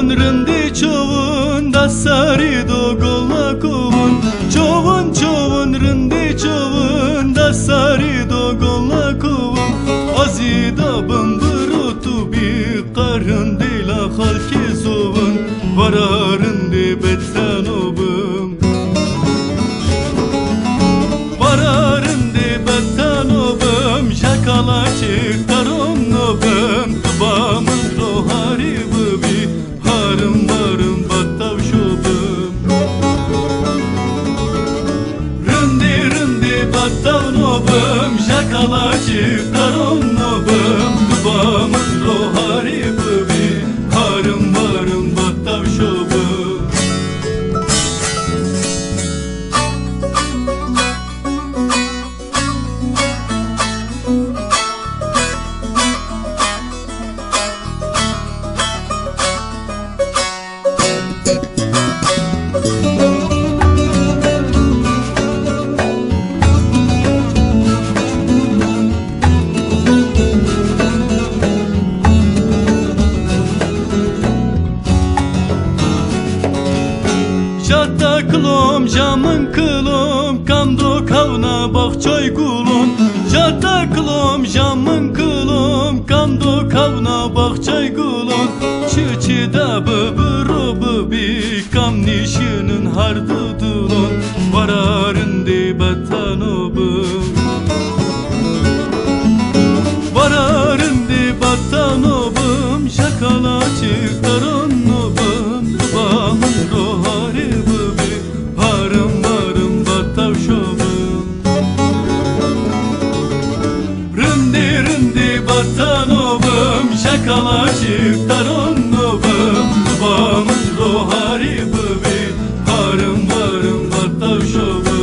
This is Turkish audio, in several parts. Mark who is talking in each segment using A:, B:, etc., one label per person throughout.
A: Rindi çovun da sarı do golla kovun. Çovun rindi çovun da sarı do golla kovun. Azida bamburu bir karın dila halki zovun. Vararindi betten obum. Vararindi betten obum. Şakala çıktarım nobum. Tıbamın rohari bubi. Harım varım battav şobum. Rindi battav nobum. Şakala çıktarım nobum. Tıbamın rohari bubi. Harım varım battav şobum. Şatta kılım, camın kılım, kamdo kavna bahçoy kulun. Şatta kılım, camın kılım, kamdo kavna bahçoy kulun. Çıçıda bıbırı bıbi, kam nişinin hardı dulun. Vararın batan obum. Vararın batan obum, şakala çıktarın obum. Tıbamın rohari bubi, harım varım battav şobum. Rindi batan obum, şakala çıktarın obum. Tıbamın rohari bubi, harım varım battav şobum.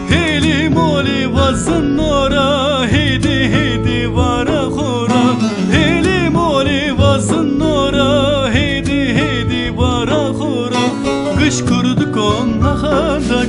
A: Heli moli vazın ora, hedi vara khora. Heli moli vazın ora, hedi vara khora. Kış kurdu konla khanda